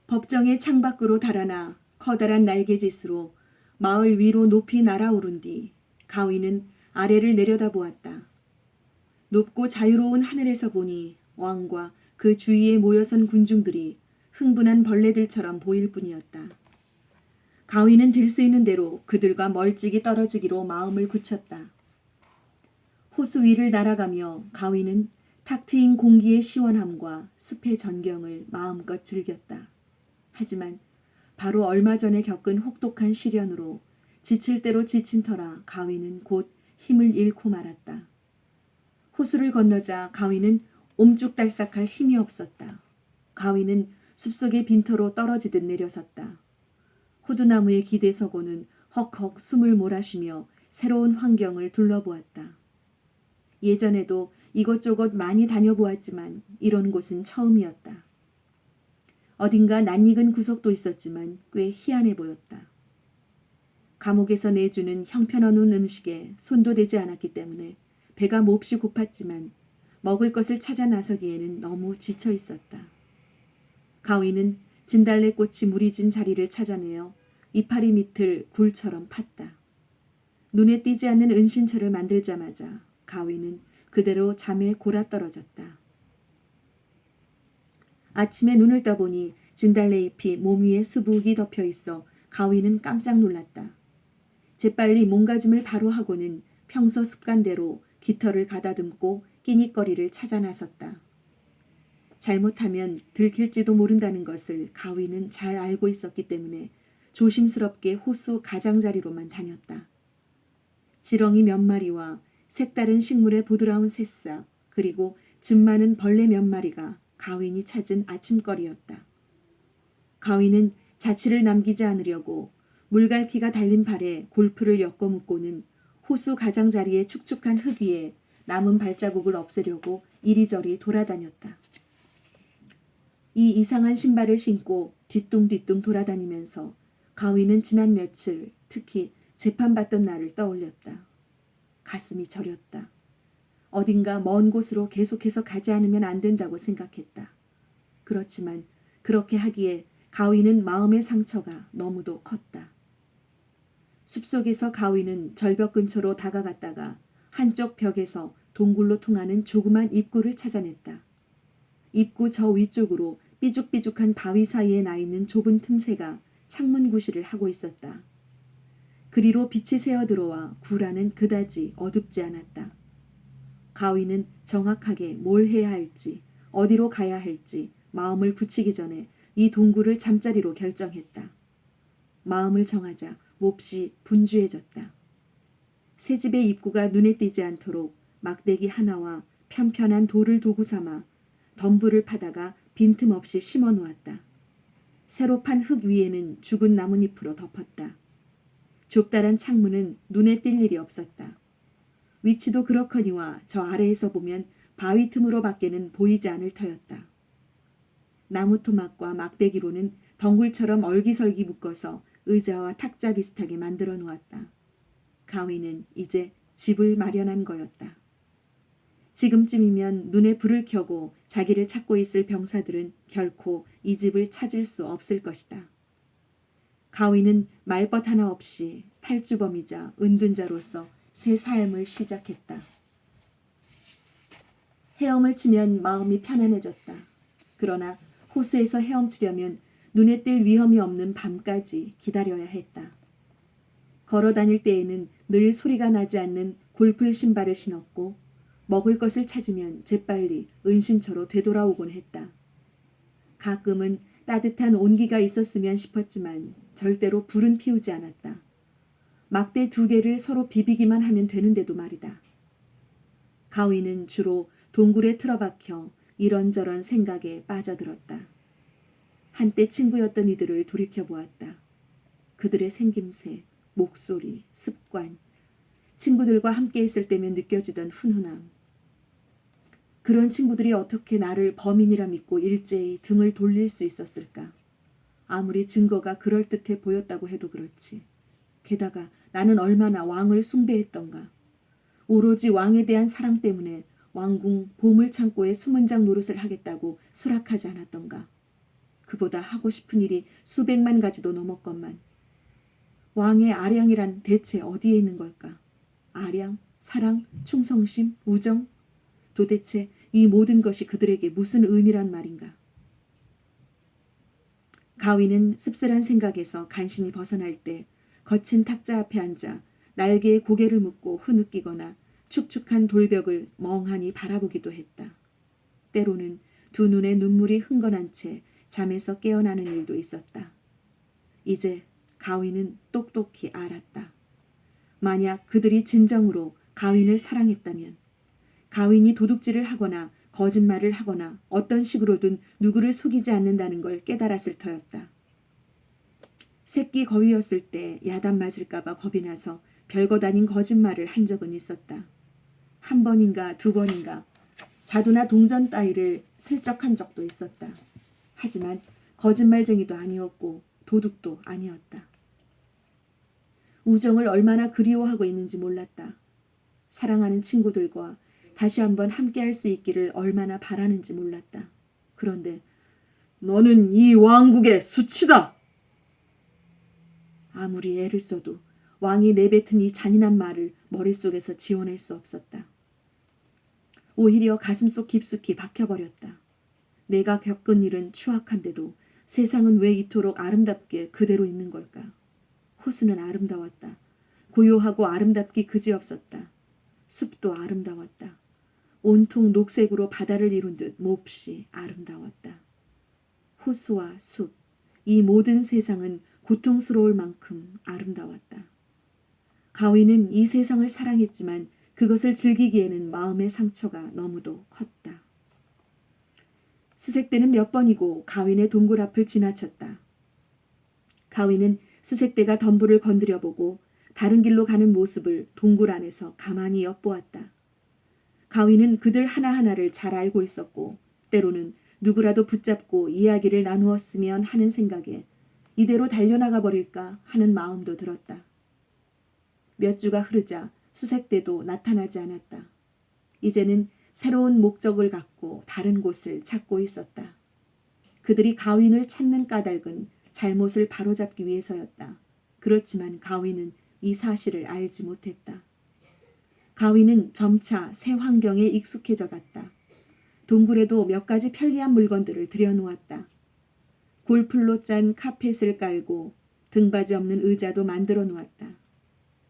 법정의 창밖으로 달아나 커다란 날개짓으로 마을 위로 높이 날아오른 뒤 가위는 아래를 내려다보았다. 높고 자유로운 하늘에서 보니 왕과 그 주위에 모여선 군중들이 흥분한 벌레들처럼 보일 뿐이었다. 가위는 될 수 있는 대로 그들과 멀찍이 떨어지기로 마음을 굳혔다. 호수 위를 날아가며 가위는 탁 트인 공기의 시원함과 숲의 전경을 마음껏 즐겼다. 하지만 바로 얼마 전에 겪은 혹독한 시련으로 지칠 대로 지친 터라 가위는 곧 힘을 잃고 말았다. 호수를 건너자 가위는 옴쭉달싹할 힘이 없었다. 가위는 숲속의 빈터로 떨어지듯 내려섰다. 호두나무에 기대서고는 헉헉 숨을 몰아쉬며 새로운 환경을 둘러보았다. 예전에도 이곳저곳 많이 다녀보았지만 이런 곳은 처음이었다. 어딘가 낯익은 구석도 있었지만 꽤 희한해 보였다. 감옥에서 내주는 형편없는 음식에 손도 대지 않았기 때문에 배가 몹시 고팠지만 먹을 것을 찾아 나서기에는 너무 지쳐 있었다. 가위는 진달래꽃이 물이 진 자리를 찾아내어 이파리 밑을 굴처럼 팠다. 눈에 띄지 않는 은신처를 만들자마자 가위는 그대로 잠에 골아떨어졌다. 아침에 눈을 떠보니 진달래잎이 몸 위에 수북이 덮여 있어 가위는 깜짝 놀랐다. 재빨리 몸가짐을 바로 하고는 평소 습관대로 깃털을 가다듬고 끼니거리를 찾아 나섰다. 잘못하면 들킬지도 모른다는 것을 가위는 잘 알고 있었기 때문에 조심스럽게 호수 가장자리로만 다녔다. 지렁이 몇 마리와 색다른 식물의 보드라운 새싹 그리고 즙 많은 벌레 몇 마리가 가윈이 찾은 아침거리였다. 가윈은 자취를 남기지 않으려고 물갈퀴가 달린 발에 골프를 엮어 묶고는 호수 가장자리의 축축한 흙 위에 남은 발자국을 없애려고 이리저리 돌아다녔다. 이 이상한 신발을 신고 뒤뚱뒤뚱 돌아다니면서 가위는 지난 며칠 특히 재판받던 날을 떠올렸다. 가슴이 저렸다. 어딘가 먼 곳으로 계속해서 가지 않으면 안 된다고 생각했다. 그렇지만 그렇게 하기에 가위는 마음의 상처가 너무도 컸다. 숲속에서 가위는 절벽 근처로 다가갔다가 한쪽 벽에서 동굴로 통하는 조그만 입구를 찾아냈다. 입구 저 위쪽으로 삐죽삐죽한 바위 사이에 나 있는 좁은 틈새가 창문 구실을 하고 있었다. 그리로 빛이 새어 들어와 구라는 그다지 어둡지 않았다. 가위는 정확하게 뭘 해야 할지, 어디로 가야 할지 마음을 굳히기 전에 이 동굴을 잠자리로 결정했다. 마음을 정하자 몹시 분주해졌다. 새 집의 입구가 눈에 띄지 않도록 막대기 하나와 편편한 돌을 도구 삼아 덤불을 파다가 빈틈없이 심어 놓았다. 새로 판 흙 위에는 죽은 나뭇잎으로 덮었다. 좁다란 창문은 눈에 띌 일이 없었다. 위치도 그렇거니와 저 아래에서 보면 바위 틈으로 밖에는 보이지 않을 터였다. 나무 토막과 막대기로는 덩굴처럼 얼기설기 묶어서 의자와 탁자 비슷하게 만들어 놓았다. 가위는 이제 집을 마련한 거였다. 지금쯤이면 눈에 불을 켜고 자기를 찾고 있을 병사들은 결코 이 집을 찾을 수 없을 것이다. 가위는 말벗 하나 없이 탈주범이자 은둔자로서 새 삶을 시작했다. 헤엄을 치면 마음이 편안해졌다. 그러나 호수에서 헤엄치려면 눈에 띌 위험이 없는 밤까지 기다려야 했다. 걸어 다닐 때에는 늘 소리가 나지 않는 골풀 신발을 신었고 먹을 것을 찾으면 재빨리 은신처로 되돌아오곤 했다. 가끔은 따뜻한 온기가 있었으면 싶었지만 절대로 불은 피우지 않았다. 막대 2개를 서로 비비기만 하면 되는데도 말이다. 가위는 주로 동굴에 틀어박혀 이런저런 생각에 빠져들었다. 한때 친구였던 이들을 돌이켜보았다. 그들의 생김새, 목소리, 습관, 친구들과 함께 있을 때면 느껴지던 훈훈함. 그런 친구들이 어떻게 나를 범인이라 믿고 일제히 등을 돌릴 수 있었을까? 아무리 증거가 그럴듯해 보였다고 해도 그렇지. 게다가 나는 얼마나 왕을 숭배했던가. 오로지 왕에 대한 사랑 때문에 왕궁 보물창고에 수문장 노릇을 하겠다고 수락하지 않았던가. 그보다 하고 싶은 일이 수백만 가지도 넘었건만 왕의 아량이란 대체 어디에 있는 걸까? 아량, 사랑, 충성심, 우정? 도대체 이 모든 것이 그들에게 무슨 의미란 말인가? 가위는 씁쓸한 생각에서 간신히 벗어날 때 거친 탁자 앞에 앉아 날개에 고개를 묻고 흐느끼거나 축축한 돌벽을 멍하니 바라보기도 했다. 때로는 두 눈에 눈물이 흥건한 채 잠에서 깨어나는 일도 있었다. 이제 가위는 똑똑히 알았다. 만약 그들이 진정으로 가윈을 사랑했다면 가윈이 도둑질을 하거나 거짓말을 하거나 어떤 식으로든 누구를 속이지 않는다는 걸 깨달았을 터였다. 새끼 거위였을 때 야단 맞을까봐 겁이 나서 별것 아닌 거짓말을 한 적은 있었다. 한 번인가 두 번인가 자두나 동전 따위를 슬쩍 한 적도 있었다. 하지만 거짓말쟁이도 아니었고 도둑도 아니었다. 우정을 얼마나 그리워하고 있는지 몰랐다. 사랑하는 친구들과 다시 한번 함께할 수 있기를 얼마나 바라는지 몰랐다. 그런데 너는 이 왕국의 수치다. 아무리 애를 써도 왕이 내뱉은 이 잔인한 말을 머릿속에서 지워낼 수 없었다. 오히려 가슴속 깊숙이 박혀버렸다. 내가 겪은 일은 추악한데도 세상은 왜 이토록 아름답게 그대로 있는 걸까? 호수는 아름다웠다. 고요하고 아름답기 그지없었다. 숲도 아름다웠다. 온통 녹색으로 바다를 이룬 듯 몹시 아름다웠다. 호수와 숲, 이 모든 세상은 고통스러울 만큼 아름다웠다. 가위는 이 세상을 사랑했지만 그것을 즐기기에는 마음의 상처가 너무도 컸다. 수색대는 몇 번이고 가윈의 동굴 앞을 지나쳤다. 가윈은 수색대가 덤불을 건드려보고 다른 길로 가는 모습을 동굴 안에서 가만히 엿보았다. 가윈은 그들 하나하나를 잘 알고 있었고 때로는 누구라도 붙잡고 이야기를 나누었으면 하는 생각에 이대로 달려나가 버릴까 하는 마음도 들었다. 몇 주가 흐르자 수색대도 나타나지 않았다. 이제는 새로운 목적을 갖고 다른 곳을 찾고 있었다. 그들이 가윈을 찾는 까닭은 잘못을 바로잡기 위해서였다. 그렇지만 가윈은 이 사실을 알지 못했다. 가윈은 점차 새 환경에 익숙해져 갔다. 동굴에도 몇 가지 편리한 물건들을 들여놓았다. 골풀로 짠 카펫을 깔고 등받이 없는 의자도 만들어 놓았다.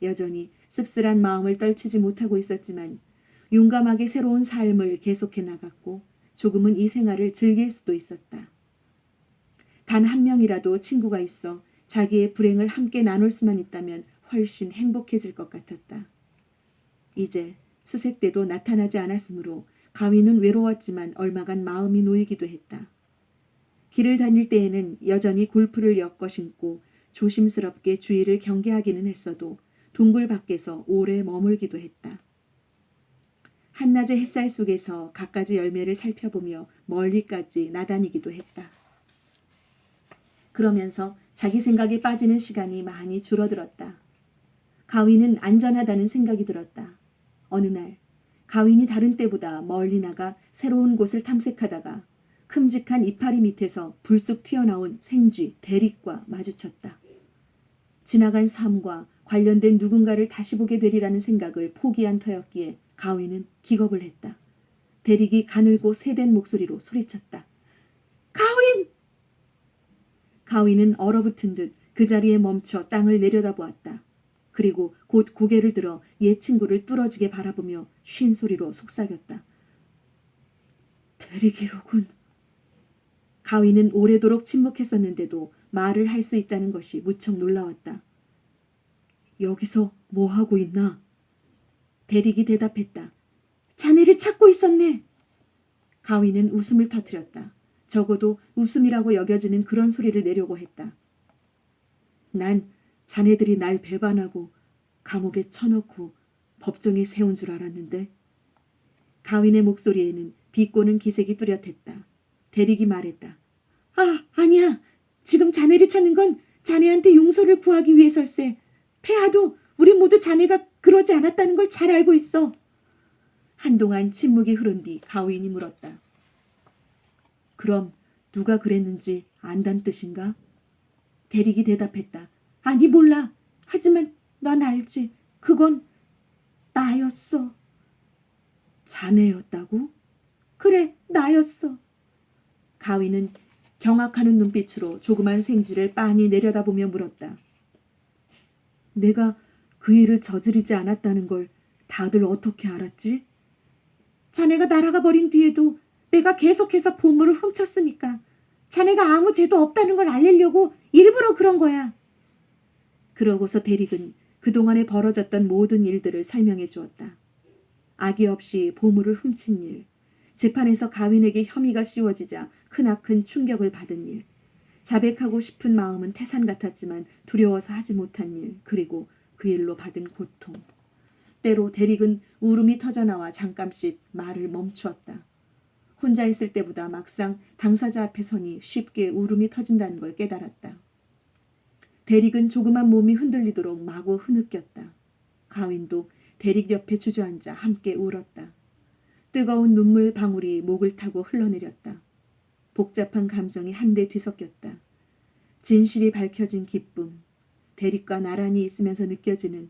여전히 씁쓸한 마음을 떨치지 못하고 있었지만 용감하게 새로운 삶을 계속해 나갔고 조금은 이 생활을 즐길 수도 있었다. 단 한 명이라도 친구가 있어 자기의 불행을 함께 나눌 수만 있다면 훨씬 행복해질 것 같았다. 이제 수색대도 나타나지 않았으므로 가위는 외로웠지만 얼마간 마음이 놓이기도 했다. 길을 다닐 때에는 여전히 골프를 엮어 신고 조심스럽게 주위를 경계하기는 했어도 동굴 밖에서 오래 머물기도 했다. 한낮의 햇살 속에서 갖가지 열매를 살펴보며 멀리까지 나다니기도 했다. 그러면서 자기 생각에 빠지는 시간이 많이 줄어들었다. 가윈은 안전하다는 생각이 들었다. 어느 날 가윈이 다른 때보다 멀리 나가 새로운 곳을 탐색하다가 큼직한 이파리 밑에서 불쑥 튀어나온 생쥐 대릭과 마주쳤다. 지나간 삶과 관련된 누군가를 다시 보게 되리라는 생각을 포기한 터였기에 가윈은 기겁을 했다. 대릭이 가늘고 새된 목소리로 소리쳤다. 가윈! 가윈은 얼어붙은 듯 그 자리에 멈춰 땅을 내려다보았다. 그리고 곧 고개를 들어 옛 친구를 뚫어지게 바라보며 쉰 소리로 속삭였다. 대릭이로군. 가윈은 오래도록 침묵했었는데도 말을 할 수 있다는 것이 무척 놀라웠다. 여기서 뭐하고 있나? 대릭이 대답했다. 자네를 찾고 있었네. 가윈은 웃음을 터뜨렸다. 적어도 웃음이라고 여겨지는 그런 소리를 내려고 했다. 난 자네들이 날 배반하고 감옥에 쳐넣고 법정에 세운 줄 알았는데. 가윈의 목소리에는 비꼬는 기색이 뚜렷했다. 대릭이 말했다. 아니야. 지금 자네를 찾는 건 자네한테 용서를 구하기 위해설세. 폐하도 우리 모두 자네가 그러지 않았다는 걸 잘 알고 있어. 한동안 침묵이 흐른 뒤 가윈이 물었다. 그럼 누가 그랬는지 안단 뜻인가? 대릭이 대답했다. 아니 몰라. 하지만 난 알지. 그건 나였어. 자네였다고? 그래, 나였어. 가위는 경악하는 눈빛으로 조그만 생쥐를 빤히 내려다보며 물었다. 내가 그 일을 저지르지 않았다는 걸 다들 어떻게 알았지? 자네가 날아가 버린 뒤에도 내가 계속해서 보물을 훔쳤으니까 자네가 아무 죄도 없다는 걸 알리려고 일부러 그런 거야. 그러고서 대릭은 그동안에 벌어졌던 모든 일들을 설명해 주었다. 악의 없이 보물을 훔친 일, 재판에서 가윈에게 혐의가 씌워지자 크나큰 충격을 받은 일, 자백하고 싶은 마음은 태산 같았지만 두려워서 하지 못한 일, 그리고 그 일로 받은 고통. 때로 대릭은 울음이 터져나와 잠깐씩 말을 멈추었다. 혼자 있을 때보다 막상 당사자 앞에 서니 쉽게 울음이 터진다는 걸 깨달았다. 대릭은 조그만 몸이 흔들리도록 마구 흐느꼈다. 가윈도 대릭 옆에 주저앉아 함께 울었다. 뜨거운 눈물 방울이 목을 타고 흘러내렸다. 복잡한 감정이 한데 뒤섞였다. 진실이 밝혀진 기쁨, 대릭과 나란히 있으면서 느껴지는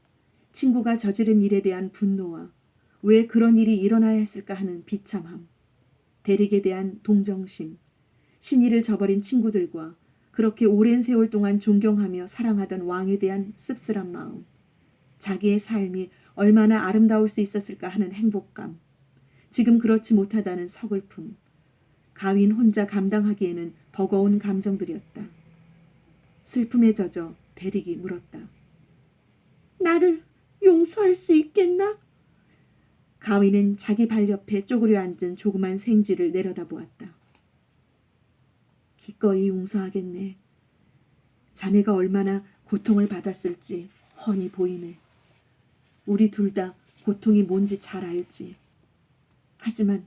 친구가 저지른 일에 대한 분노와 왜 그런 일이 일어나야 했을까 하는 비참함, 대릭에 대한 동정심, 신의를 저버린 친구들과 그렇게 오랜 세월 동안 존경하며 사랑하던 왕에 대한 씁쓸한 마음, 자기의 삶이 얼마나 아름다울 수 있었을까 하는 행복감, 지금 그렇지 못하다는 서글픔, 가윈 혼자 감당하기에는 버거운 감정들이었다. 슬픔에 젖어 대릭이 물었다. 나를 용서할 수 있겠나? 가윈은 자기 발 옆에 쪼그려 앉은 조그만 생쥐를 내려다보았다. 기꺼이 용서하겠네. 자네가 얼마나 고통을 받았을지 훤히 보이네. 우리 둘 다 고통이 뭔지 잘 알지. 하지만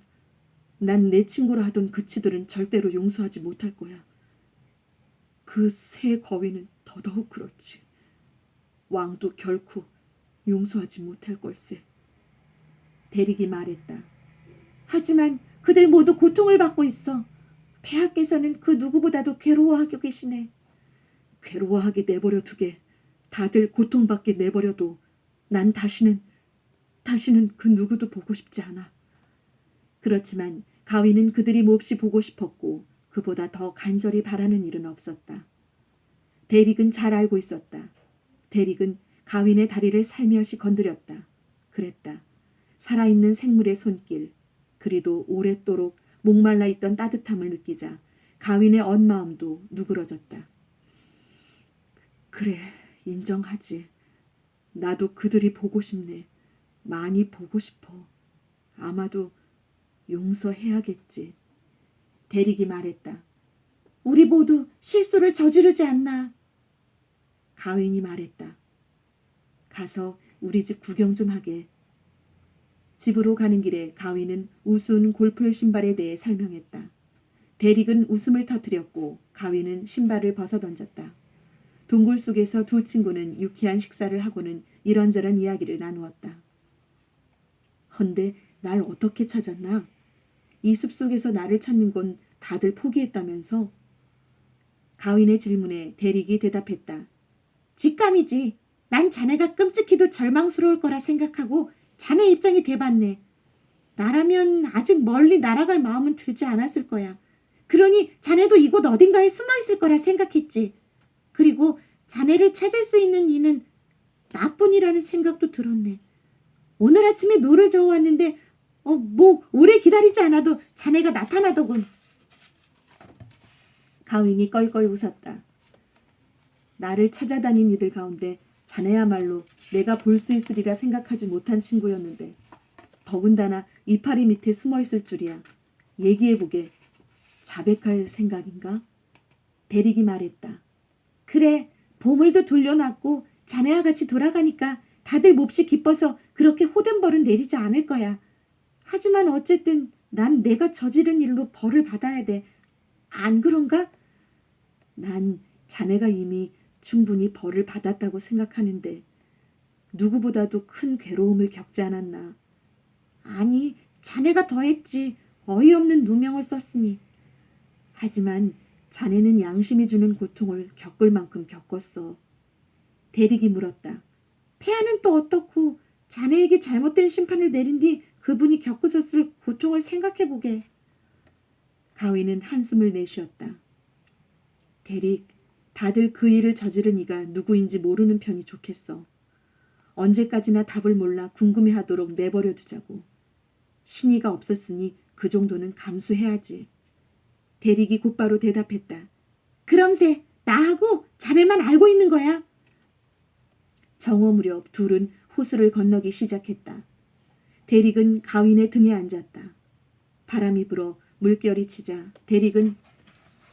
난 내 친구라 하던 그치들은 절대로 용서하지 못할 거야. 그 새 거위는 더더욱 그렇지. 왕도 결코 용서하지 못할 걸세. 대릭이 말했다. 하지만 그들 모두 고통을 받고 있어. 폐하께서는 그 누구보다도 괴로워하고 계시네. 괴로워하게 내버려 두게. 다들 고통받게 내버려도 난 다시는 그 누구도 보고 싶지 않아. 그렇지만 가위는 그들이 몹시 보고 싶었고 그보다 더 간절히 바라는 일은 없었다. 대릭은 잘 알고 있었다. 대릭은 가윈의 다리를 살며시 건드렸다. 그랬다. 살아있는 생물의 손길, 그리도 오랫도록 목말라 있던 따뜻함을 느끼자 가윈의 언 마음도 누그러졌다. 그래, 인정하지. 나도 그들이 보고 싶네. 많이 보고 싶어. 아마도 용서해야겠지. 대릭이 말했다. 우리 모두 실수를 저지르지 않나. 가윈이 말했다. 가서 우리 집 구경 좀 하게. 집으로 가는 길에 가윈은 우스운 골프 신발에 대해 설명했다. 대릭은 웃음을 터뜨렸고 가윈은 신발을 벗어던졌다. 동굴 속에서 두 친구는 유쾌한 식사를 하고는 이런저런 이야기를 나누었다. 헌데 날 어떻게 찾았나? 이 숲속에서 나를 찾는 건 다들 포기했다면서? 가윈의 질문에 대릭이 대답했다. 직감이지. 난 자네가 끔찍히도 절망스러울 거라 생각하고 자네 입장이 돼봤네. 나라면 아직 멀리 날아갈 마음은 들지 않았을 거야. 그러니 자네도 이곳 어딘가에 숨어있을 거라 생각했지. 그리고 자네를 찾을 수 있는 이는 나뿐이라는 생각도 들었네. 오늘 아침에 노를 저어왔는데 오래 기다리지 않아도 자네가 나타나더군. 가윈이 껄껄 웃었다. 나를 찾아다닌 이들 가운데 자네야말로 내가 볼 수 있으리라 생각하지 못한 친구였는데 더군다나 이파리 밑에 숨어있을 줄이야. 얘기해보게. 자백할 생각인가? 대릭이 말했다. 그래, 보물도 돌려놨고 자네와 같이 돌아가니까 다들 몹시 기뻐서 그렇게 호den벌은 내리지 않을 거야. 하지만 어쨌든 난 내가 저지른 일로 벌을 받아야 돼. 안 그런가? 난 자네가 이미 충분히 벌을 받았다고 생각하는데 누구보다도 큰 괴로움을 겪지 않았나. 아니, 자네가 더했지. 어이없는 누명을 썼으니. 하지만 자네는 양심이 주는 고통을 겪을 만큼 겪었어. 대릭이 물었다. 폐하는 또 어떻고 자네에게 잘못된 심판을 내린 뒤 그분이 겪으셨을 고통을 생각해보게. 가위는 한숨을 내쉬었다. 대릭, 다들 그 일을 저지른 이가 누구인지 모르는 편이 좋겠어. 언제까지나 답을 몰라 궁금해하도록 내버려 두자고. 신의가 없었으니 그 정도는 감수해야지. 대릭이 곧바로 대답했다. 그럼세 나하고 자네만 알고 있는 거야. 정오 무렵 둘은 호수를 건너기 시작했다. 대릭은 가윈의 등에 앉았다. 바람이 불어 물결이 치자 대릭은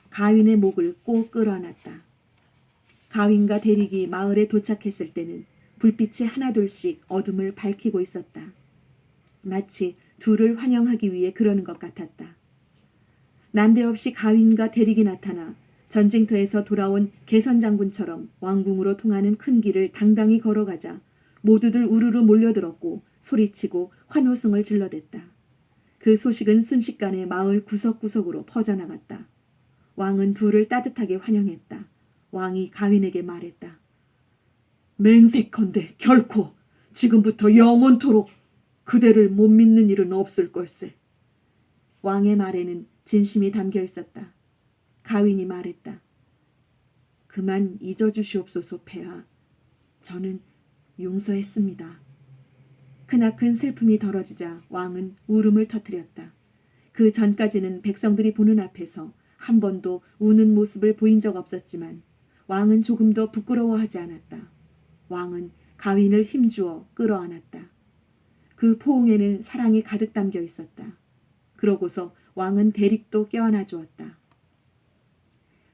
가윈의 목을 꼭 끌어안았다. 가윈과 대릭이 마을에 도착했을 때는 불빛이 하나둘씩 어둠을 밝히고 있었다. 마치 둘을 환영하기 위해 그러는 것 같았다. 난데없이 가윈과 대릭이 나타나 전쟁터에서 돌아온 개선 장군처럼 왕궁으로 통하는 큰 길을 당당히 걸어가자 모두들 우르르 몰려들었고 소리치고 환호성을 질러댔다. 그 소식은 순식간에 마을 구석구석으로 퍼져나갔다. 왕은 둘을 따뜻하게 환영했다. 왕이 가윈에게 말했다. 맹세컨대 결코 지금부터 영원토록 그대를 못 믿는 일은 없을 걸세. 왕의 말에는 진심이 담겨 있었다. 가윈이 말했다. 그만 잊어주시옵소서 폐하. 저는 용서했습니다. 크나큰 슬픔이 덜어지자 왕은 울음을 터뜨렸다. 그 전까지는 백성들이 보는 앞에서 한 번도 우는 모습을 보인 적 없었지만 왕은 조금도 부끄러워하지 않았다. 왕은 가윈을 힘주어 끌어안았다. 그 포옹에는 사랑이 가득 담겨 있었다. 그러고서 왕은 대릭도 껴안아 주었다.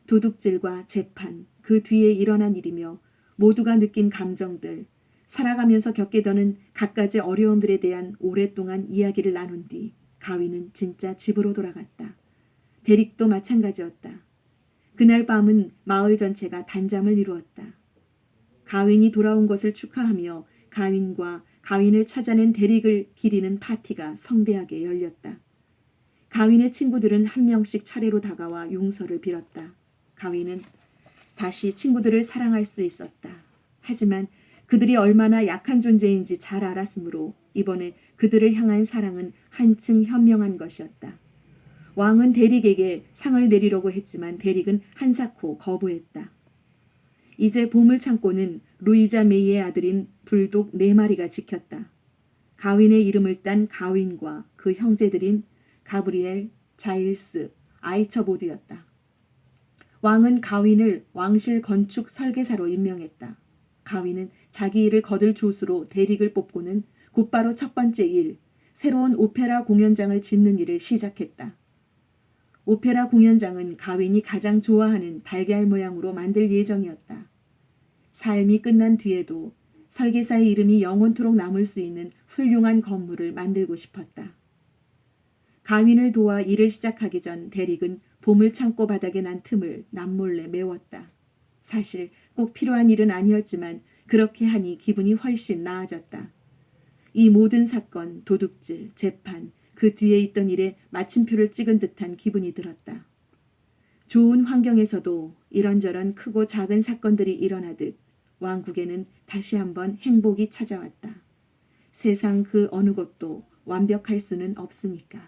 도둑질과 재판, 그 뒤에 일어난 일이며 모두가 느낀 감정들, 살아가면서 겪게 되는 갖가지 어려움들에 대한 오랫동안 이야기를 나눈 뒤 가윈은 진짜 집으로 돌아갔다. 대릭도 마찬가지였다. 그날 밤은 마을 전체가 단잠을 이루었다. 가윈이 돌아온 것을 축하하며 가윈과 가윈을 찾아낸 대릭을 기리는 파티가 성대하게 열렸다. 가윈의 친구들은 한 명씩 차례로 다가와 용서를 빌었다. 가윈은 다시 친구들을 사랑할 수 있었다. 하지만 그들이 얼마나 약한 존재인지 잘 알았으므로 이번에 그들을 향한 사랑은 한층 현명한 것이었다. 왕은 대릭에게 상을 내리려고 했지만 대릭은 한사코 거부했다. 이제 보물창고는 루이자 메이의 아들인 불독 4마리가 지켰다. 가윈의 이름을 딴 가윈과 그 형제들인 가브리엘, 자일스, 아이처보드였다. 왕은 가윈을 왕실 건축 설계사로 임명했다. 가윈은 자기 일을 거둘 조수로 대릭을 뽑고는 곧바로 첫 번째 일, 새로운 오페라 공연장을 짓는 일을 시작했다. 오페라 공연장은 가윈이 가장 좋아하는 달걀 모양으로 만들 예정이었다. 삶이 끝난 뒤에도 설계사의 이름이 영원토록 남을 수 있는 훌륭한 건물을 만들고 싶었다. 가윈을 도와 일을 시작하기 전 대릭은 보물창고 바닥에 난 틈을 남몰래 메웠다. 사실 꼭 필요한 일은 아니었지만 그렇게 하니 기분이 훨씬 나아졌다. 이 모든 사건, 도둑질, 재판, 그 뒤에 있던 일에 마침표를 찍은 듯한 기분이 들었다. 좋은 환경에서도 이런저런 크고 작은 사건들이 일어나듯 왕국에는 다시 한번 행복이 찾아왔다. 세상 그 어느 것도 완벽할 수는 없으니까.